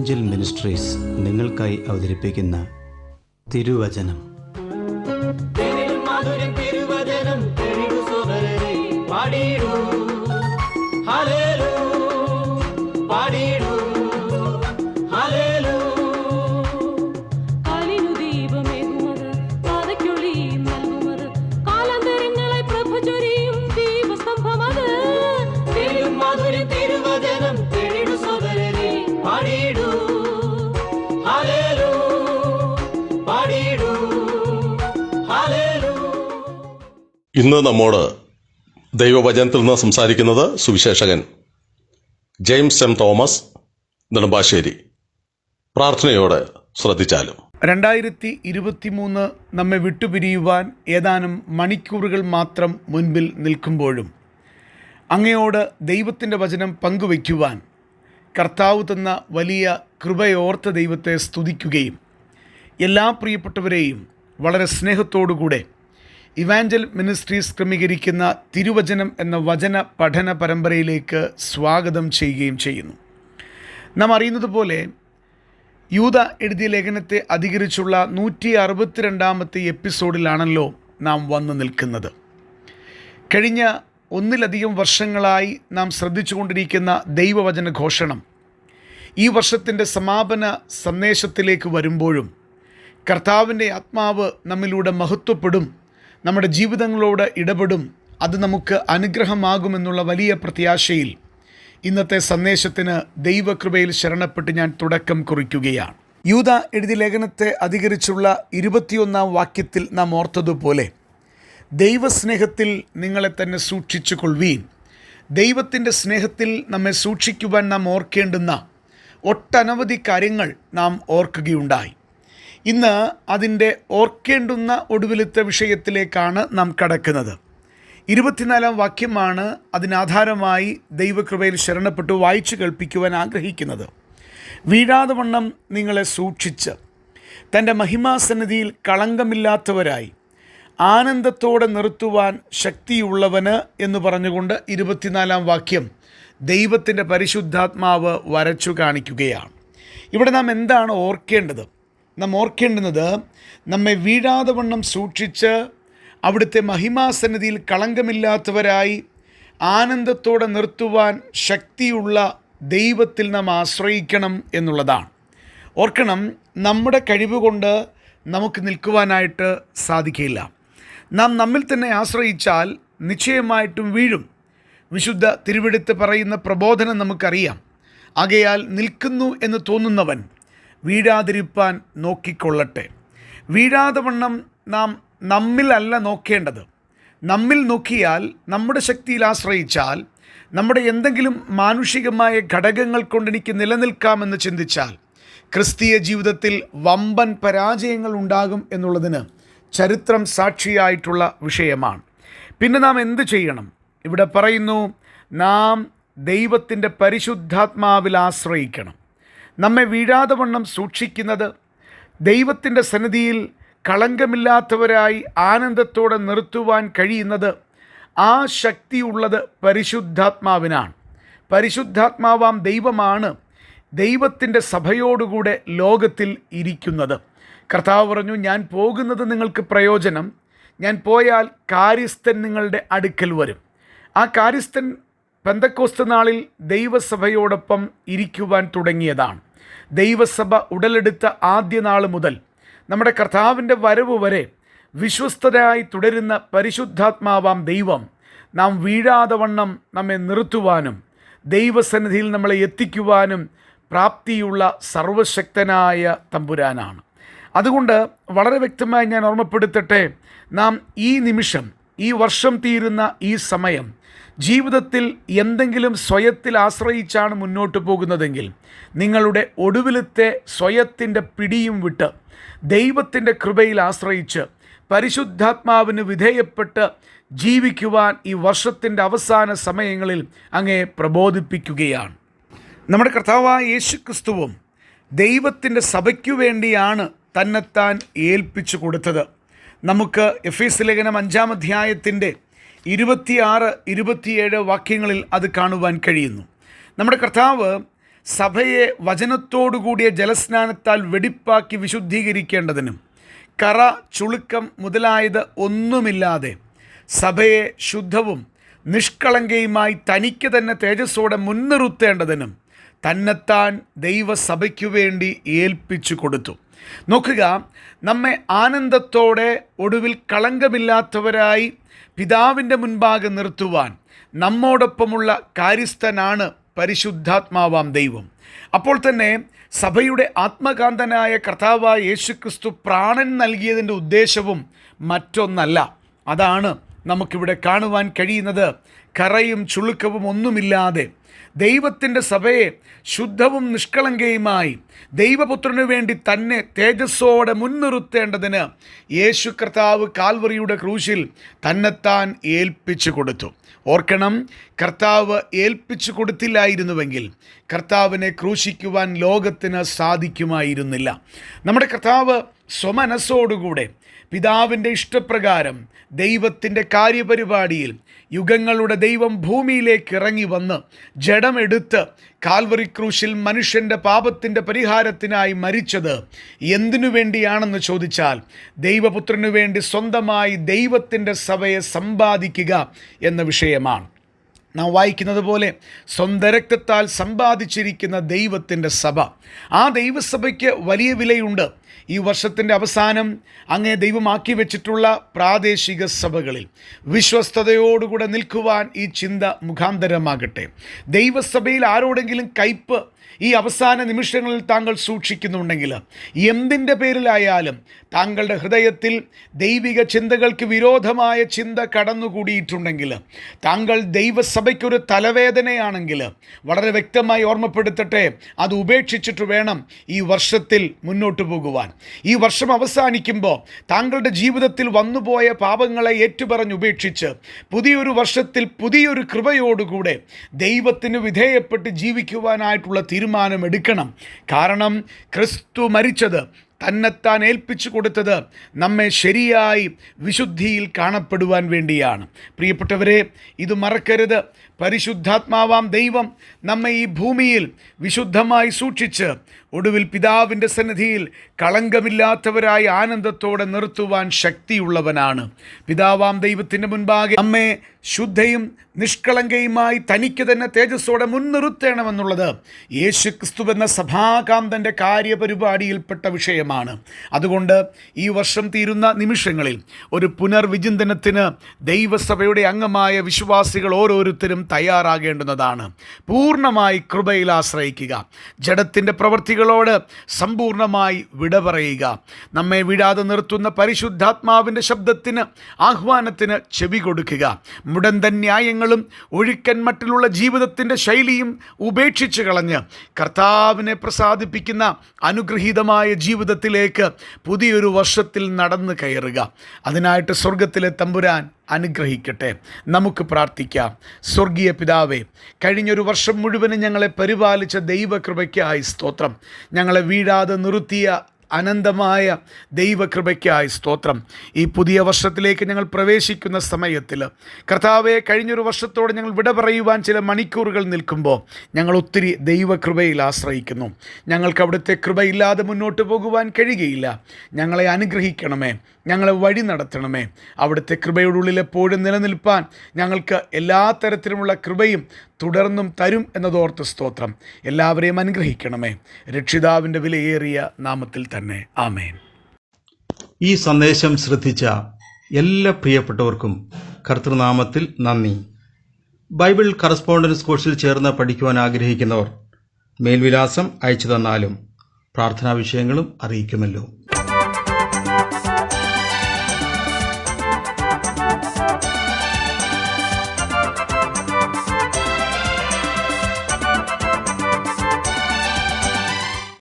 Evangel ministries നിങ്ങൾക്കായി അവതരിപ്പിക്കുന്ന തിരുവചനം. ഇന്ന് നമ്മോട് ദൈവവചനത്തിൽ നിന്ന് സംസാരിക്കുന്നത് Suviseshakan James M Thomas Nedumbassery. പ്രാർത്ഥനയോടെ ശ്രദ്ധിച്ചാലും. 2023 നമ്മെ വിട്ടുപിരിയുവാൻ ഏതാനും മണിക്കൂറുകൾ മാത്രം മുൻപിൽ നിൽക്കുമ്പോഴും അങ്ങയോട് ദൈവത്തിൻ്റെ വചനം പങ്കുവയ്ക്കുവാൻ കർത്താവ് തന്ന വലിയ കൃപയോർത്ത ദൈവത്തെ സ്തുതിക്കുകയും എല്ലാ പ്രിയപ്പെട്ടവരെയും വളരെ സ്നേഹത്തോടുകൂടെ ഇവാഞ്ചൽ മിനിസ്ട്രീസ് ക്രമീകരിക്കുന്ന തിരുവചനം എന്ന വചന പഠന പരമ്പരയിലേക്ക് സ്വാഗതം ചെയ്യുകയും ചെയ്യുന്നു. നാം അറിയുന്നത് പോലെ യൂദ എഴുതിയ ലേഖനത്തെ അധികരിച്ചുള്ള 162ാമത്തെ എപ്പിസോഡിലാണല്ലോ നാം വന്നു നിൽക്കുന്നത്. കഴിഞ്ഞ ഒന്നിലധികം വർഷങ്ങളായി നാം ശ്രദ്ധിച്ചുകൊണ്ടിരിക്കുന്ന ദൈവവചന ഘോഷണം ഈ വർഷത്തിൻ്റെ സമാപന സന്ദേശത്തിലേക്ക് വരുമ്പോഴും കർത്താവിൻ്റെ ആത്മാവ് നമ്മിലൂടെ മഹത്വപ്പെടും, നമ്മുടെ ജീവിതങ്ങളോട് ഇടപെടും, അത് നമുക്ക് അനുഗ്രഹമാകുമെന്നുള്ള വലിയ പ്രത്യാശയിൽ ഇന്നത്തെ സന്ദേശത്തിന് ദൈവകൃപയിൽ ശരണപ്പെട്ട് ഞാൻ തുടക്കം കുറിക്കുകയാണ്. യൂദ എഴുതിയ ലേഖനത്തെ അധികരിച്ചുള്ള 21ാം വാക്യത്തിൽ നാം ഓർത്തതുപോലെ ദൈവസ്നേഹത്തിൽ നിങ്ങളെ തന്നെ സൂക്ഷിച്ചു കൊള്ളുവീൻ. ദൈവത്തിൻ്റെ സ്നേഹത്തിൽ നമ്മെ സൂക്ഷിക്കുവാൻ നാം ഓർക്കേണ്ടുന്ന ഒട്ടനവധി കാര്യങ്ങൾ നാം ഓർക്കുകയുണ്ടായി. ഇന്ന് അതിൻ്റെ ഓർക്കേണ്ടുന്ന ഒടുവിലത്തെ വിഷയത്തിലേക്കാണ് നാം കടക്കുന്നത്. 24ാം വാക്യമാണ് അതിനാധാരമായി ദൈവകൃപയിൽ ശരണപ്പെട്ടു വായിച്ചു കേൾപ്പിക്കുവാൻ ആഗ്രഹിക്കുന്നത്. വീഴാതെ വണ്ണം നിങ്ങളെ സൂക്ഷിച്ച് തൻ്റെ മഹിമാസന്നിധിയിൽ കളങ്കമില്ലാത്തവരായി ആനന്ദത്തോടെ നിർത്തുവാൻ ശക്തിയുള്ളവന് എന്ന് പറഞ്ഞുകൊണ്ട് 24ാം വാക്യം ദൈവത്തിൻ്റെ പരിശുദ്ധാത്മാവ് വരച്ചു കാണിക്കുകയാണ്. ഇവിടെ നാം എന്താണ് ഓർക്കേണ്ടത്? നാം ഓർക്കേണ്ടുന്നത് നമ്മെ വീഴാതെ വണ്ണം സൂക്ഷിച്ച് അവിടുത്തെ മഹിമാസന്നിധിയിൽ കളങ്കമില്ലാത്തവരായി ആനന്ദത്തോടെ നിർത്തുവാൻ ശക്തിയുള്ള ദൈവത്തിൽ നാം ആശ്രയിക്കണം എന്നുള്ളതാണ്. ഓർക്കണം, നമ്മുടെ കഴിവുകൊണ്ട് നമുക്ക് നിൽക്കുവാനായിട്ട് സാധിക്കില്ല. നാം നമ്മിൽ തന്നെ ആശ്രയിച്ചാൽ നിശ്ചയമായിട്ടും വീഴും. വിശുദ്ധ തിരുവെഴുത്ത് പറയുന്ന പ്രബോധനം നമുക്കറിയാം. ആകയാൽ നിൽക്കുന്നു എന്ന് തോന്നുന്നവൻ വീഴാതിരിപ്പാൻ നോക്കിക്കൊള്ളട്ടെ. വീഴാതെ വണ്ണം നാം നമ്മിലല്ല നോക്കേണ്ടത്. നമ്മിൽ നോക്കിയാൽ, നമ്മുടെ ശക്തിയിൽ ആശ്രയിച്ചാൽ, നമ്മുടെ എന്തെങ്കിലും മാനുഷികമായ ഘടകങ്ങൾ കൊണ്ട് എനിക്ക് നിലനിൽക്കാമെന്ന് ചിന്തിച്ചാൽ ക്രിസ്തീയ ജീവിതത്തിൽ വമ്പൻ പരാജയങ്ങൾ ഉണ്ടാകും എന്നുള്ളതിന് ചരിത്രം സാക്ഷിയായിട്ടുള്ള വിഷയമാണ്. പിന്നെ നാം എന്ത് ചെയ്യണം? ഇവിടെ പറയുന്നു, നാം ദൈവത്തിൻ്റെ പരിശുദ്ധാത്മാവിൽ ആശ്രയിക്കണം. നമ്മെ വീഴാതെ വണ്ണം സൂക്ഷിക്കുന്നത്, ദൈവത്തിൻ്റെ സന്നിധിയിൽ കളങ്കമില്ലാത്തവരായി ആനന്ദത്തോടെ നിർത്തുവാൻ കഴിയുന്നത്, ആ ശക്തിയുള്ളത് പരിശുദ്ധാത്മാവിനാണ്. പരിശുദ്ധാത്മാവാം ദൈവമാണ് ദൈവത്തിൻ്റെ സഭയോടുകൂടെ ലോകത്തിൽ ഇരിക്കുന്നത്. കർത്താവ് പറഞ്ഞു, ഞാൻ പോകുന്നത് നിങ്ങൾക്ക് പ്രയോജനം, ഞാൻ പോയാൽ കാര്യസ്ഥൻ നിങ്ങളുടെ അടുക്കൽ വരും. ആ കാര്യസ്ഥൻ പെന്തക്കോസ്ത് നാളിൽ ദൈവസഭയോടൊപ്പം ഇരിക്കുവാൻ തുടങ്ങിയതാണ്. ദൈവസഭ ഉടലെടുത്ത ആദ്യ നാൾ മുതൽ നമ്മുടെ കർത്താവിൻ്റെ വരവ് വരെ വിശ്വസ്തരായി തുടരുന്ന പരിശുദ്ധാത്മാവാം ദൈവം നാം വീഴാതെ വണ്ണം നമ്മെ നിർത്തുവാനും ദൈവസന്നിധിയിൽ നമ്മളെ എത്തിക്കുവാനും പ്രാപ്തിയുള്ള സർവശക്തനായ തമ്പുരാനാണ്. അതുകൊണ്ട് വളരെ വ്യക്തമായി ഞാൻ ഓർമ്മപ്പെടുത്തട്ടെ, നാം ഈ നിമിഷം, ഈ വർഷം തീരുന്ന ഈ സമയം ജീവിതത്തിൽ എന്തെങ്കിലും സ്വയത്തിൽ ആശ്രയിച്ചാണ് മുന്നോട്ട് പോകുന്നതെങ്കിൽ നിങ്ങളുടെ ഒടുവിലത്തെ സ്വയത്തിൻ്റെ പിടിയും വിട്ട് ദൈവത്തിൻ്റെ കൃപയിൽ ആശ്രയിച്ച് പരിശുദ്ധാത്മാവിന് വിധേയപ്പെട്ട് ജീവിക്കുവാൻ ഈ വർഷത്തിൻ്റെ അവസാന സമയങ്ങളിൽ അങ്ങേ പ്രബോധിപ്പിക്കുകയാണ്. നമ്മുടെ കർത്താവായ യേശു ക്രിസ്തുവും ദൈവത്തിൻ്റെ സഭയ്ക്കു വേണ്ടിയാണ് തന്നെത്താൻ ഏൽപ്പിച്ചു കൊടുത്തത്. നമുക്ക് എഫേസ്യ ലേഖനം 5-ാം അധ്യായത്തിൻ്റെ 26-27 വാക്യങ്ങളിൽ അത് കാണുവാൻ കഴിയുന്നു. നമ്മുടെ കർത്താവ് സഭയെ വചനത്തോടുകൂടിയ ജലസ്നാനത്താൽ വെടിപ്പാക്കി വിശുദ്ധീകരിക്കേണ്ടതിനും കറ, ചുളുക്കം മുതലായത് ഒന്നുമില്ലാതെ സഭയെ ശുദ്ധവും നിഷ്കളങ്കയുമായി തനിക്ക് തന്നെ തേജസ്സോടെ മുൻനിർത്തേണ്ടതിനും തന്നെത്താൻ ദൈവസഭയ്ക്കു വേണ്ടി ഏൽപ്പിച്ചു കൊടുത്തു. നോക്കുക, നമ്മെ ആനന്ദത്തോടെ ഒടുവിൽ കളങ്കമില്ലാത്തവരായി പിതാവിൻ്റെ മുൻപാകെ നിർത്തുവാൻ നമ്മോടൊപ്പമുള്ള കാര്യസ്ഥനാണ് പരിശുദ്ധാത്മാവാം ദൈവം. അപ്പോൾ തന്നെ സഭയുടെ ആത്മകാന്തനായ കർത്താവായ യേശുക്രിസ്തു പ്രാണൻ നൽകിയതിൻ്റെ ഉദ്ദേശവും മറ്റൊന്നല്ല. അതാണ് നമുക്കിവിടെ കാണുവാൻ കഴിയുന്നത്. കറയും ചുളുക്കവും ഒന്നുമില്ലാതെ ദൈവത്തിൻ്റെ സഭയെ ശുദ്ധവും നിഷ്കളങ്കയുമായി ദൈവപുത്രനു വേണ്ടി തന്നെ തേജസ്സോടെ മുൻനിർത്തേണ്ടതിന് യേശു കർത്താവ് കാൽവറിയുടെ ക്രൂശിൽ തന്നെത്താൻ ഏൽപ്പിച്ചു കൊടുത്തു. ഓർക്കണം, കർത്താവ് ഏൽപ്പിച്ചു കൊടുത്തില്ലായിരുന്നുവെങ്കിൽ കർത്താവിനെ ക്രൂശിക്കുവാൻ ലോകത്തിന് സാധിക്കുമായിരുന്നില്ല. നമ്മുടെ കർത്താവ് സ്വമനസ്സോടുകൂടെ പിതാവിൻ്റെ ഇഷ്ടപ്രകാരം ദൈവത്തിൻ്റെ കാര്യപരിപാടിയിൽ യുഗങ്ങളുടെ ദൈവം ഭൂമിയിലേക്ക് ഇറങ്ങി വന്ന് ജഡമെടുത്ത് കാൽവറി ക്രൂശിൽ മനുഷ്യൻ്റെ പാപത്തിൻ്റെ പരിഹാരത്തിനായി മരിച്ചത് എന്തിനു വേണ്ടിയാണെന്ന് ചോദിച്ചാൽ ദൈവപുത്രനു വേണ്ടി സ്വന്തമായി ദൈവത്തിൻ്റെ സഭയെ സമ്പാദിക്കുക എന്ന വിഷയമാണ്. നാം വായിക്കുന്നത് പോലെ സ്വന്തം രക്തത്താൽ സമ്പാദിച്ചിരിക്കുന്ന ദൈവത്തിൻ്റെ സഭ, ആ ദൈവസഭയ്ക്ക് വലിയ വിലയുണ്ട്. ഈ വർഷത്തിൻ്റെ അവസാനം അങ്ങേ ദൈവമാക്കി വെച്ചിട്ടുള്ള പ്രാദേശിക സഭകളിൽ വിശ്വസ്തയോടുകൂടെ നിൽക്കുവാൻ ഈ ചിന്ത മുഖാന്തരമാകട്ടെ. ദൈവസഭയിൽ ആരോടെങ്കിലും കയ്പ് ഈ അവസാന നിമിഷങ്ങളിൽ താങ്കൾ സൂക്ഷിക്കുന്നുണ്ടെങ്കിൽ, എന്തിൻ്റെ പേരിലായാലും താങ്കളുടെ ഹൃദയത്തിൽ ദൈവിക ചിന്തകൾക്ക് വിരോധമായ ചിന്ത കടന്നുകൂടിയിട്ടുണ്ടെങ്കിൽ, താങ്കൾ ദൈവസഭയ്ക്കൊരു തലവേദനയാണെങ്കിൽ, വളരെ വ്യക്തമായി ഓർമ്മപ്പെടുത്തട്ടെ, അത് ഉപേക്ഷിച്ചിട്ട് വേണം ഈ വർഷത്തിൽ മുന്നോട്ട് പോകുവാൻ. ഈ വർഷം അവസാനിക്കുമ്പോൾ താങ്കളുടെ ജീവിതത്തിൽ വന്നുപോയ പാപങ്ങളെ ഏറ്റുപറഞ്ഞുപേക്ഷിച്ച് പുതിയൊരു വർഷത്തിൽ പുതിയൊരു കൃപയോടുകൂടെ ദൈവത്തിന് വിധേയപ്പെട്ട് ജീവിക്കുവാനായിട്ടുള്ള തീരുമാനം എടുക്കണം. കാരണം ക്രിസ്തു മരിച്ചത്, തന്നെത്താൻ ഏൽപ്പിച്ചു കൊടുത്തത് നമ്മെ ശരിയായി വിശുദ്ധിയിൽ കാണപ്പെടുവാൻ വേണ്ടിയാണ്. പ്രിയപ്പെട്ടവരെ, ഇത് മറക്കരുത്. പരിശുദ്ധാത്മാവാം ദൈവം നമ്മെ ഈ ഭൂമിയിൽ വിശുദ്ധമായി സൂക്ഷിച്ച് ഒടുവിൽ പിതാവിൻ്റെ സന്നിധിയിൽ കളങ്കമില്ലാത്തവരായി ആനന്ദത്തോടെ നിർത്തുവാൻ ശക്തിയുള്ളവനാണ്. പിതാവാം ദൈവത്തിൻ്റെ മുൻപാകെ നമ്മെ ശുദ്ധയും നിഷ്കളങ്കയുമായി തനിക്ക് തന്നെ തേജസ്സോടെ മുൻനിർത്തേണമെന്നുള്ളത് യേശുക്രിസ്തു എന്ന സഭാകാന്തൻ്റെ കാര്യപരിപാടിയിൽപ്പെട്ട വിഷയമാണ്. അതുകൊണ്ട് ഈ വർഷം തീരുന്ന നിമിഷങ്ങളിൽ ഒരു പുനർവിചിന്തനത്തിന് ദൈവസഭയുടെ അംഗമായ വിശ്വാസികൾ ഓരോരുത്തരും തയ്യാറാകേണ്ടുന്നതാണ്. പൂർണ്ണമായി കൃപയിൽ ആശ്രയിക്കുക, ജഡത്തിൻ്റെ പ്രവൃത്തികളോട് സമ്പൂർണ്ണമായി വിട പറയുക, നമ്മെ വിടാതെ നിർത്തുന്ന പരിശുദ്ധാത്മാവിൻ്റെ ശബ്ദത്തിന്, ആഹ്വാനത്തിന് ചെവി കൊടുക്കുക. മുടന്തൻ ന്യായങ്ങളും ഒഴുക്കൻ മട്ടിലുള്ള ജീവിതത്തിൻ്റെ ശൈലിയും ഉപേക്ഷിച്ച് കളഞ്ഞ് കർത്താവിനെ പ്രസാദിപ്പിക്കുന്ന അനുഗ്രഹീതമായ ജീവിതത്തിലേക്ക് പുതിയൊരു വർഷത്തിൽ നടന്നു കയറുക. അതിനായിട്ട് സ്വർഗത്തിലെ തമ്പുരാൻ അനുഗ്രഹിക്കട്ടെ. നമുക്ക് പ്രാർത്ഥിക്കാം. സ്വർഗീയ പിതാവേ, കഴിഞ്ഞൊരു വർഷം മുഴുവനും ഞങ്ങളെ പരിപാലിച്ച ദൈവകൃപയ്ക്കായി സ്തോത്രം. ഞങ്ങളെ വീഴാതെ നിർത്തിയ അനന്തമായ ദൈവകൃപയ്ക്കായി സ്തോത്രം. ഈ പുതിയ വർഷത്തിലേക്ക് ഞങ്ങൾ പ്രവേശിക്കുന്ന സമയത്തിൽ കർത്താവെ, കഴിഞ്ഞൊരു വർഷത്തോടെ ഞങ്ങൾ വിട പറയുവാൻ ചില മണിക്കൂറുകൾ നിൽക്കുമ്പോൾ ഞങ്ങൾ ഒത്തിരി ദൈവകൃപയിൽ ആശ്രയിക്കുന്നു. ഞങ്ങൾക്ക് അവിടുത്തെ കൃപയില്ലാതെ മുന്നോട്ട് പോകുവാൻ കഴിയുകയില്ല. ഞങ്ങളെ അനുഗ്രഹിക്കണമേ, ഞങ്ങളെ വഴി നടത്തണമേ. അവിടുത്തെ കൃപയുടെ ഉള്ളിൽ എപ്പോഴും നിലനിൽപ്പാൻ ഞങ്ങൾക്ക് എല്ലാ തരത്തിലുമുള്ള കൃപയും തുടർന്നും തരും എന്നതോർത്ത് സ്തോത്രം. എല്ലാവരെയും അനുഗ്രഹിക്കണമേ, രക്ഷിതാവിൻ്റെ വിലയേറിയ നാമത്തിൽ തന്നെ. ആമേൻ. ഈ സന്ദേശം ശ്രദ്ധിച്ച എല്ലാ പ്രിയപ്പെട്ടവർക്കും കർത്തൃനാമത്തിൽ നന്ദി. ബൈബിൾ കറസ്പോണ്ടൻസ് കോഴ്സിൽ ചേർന്ന് പഠിക്കുവാൻ ആഗ്രഹിക്കുന്നവർ മേൽവിലാസം അയച്ചു തന്നാലും പ്രാർത്ഥനാ വിഷയങ്ങളും അറിയിക്കുമല്ലോ.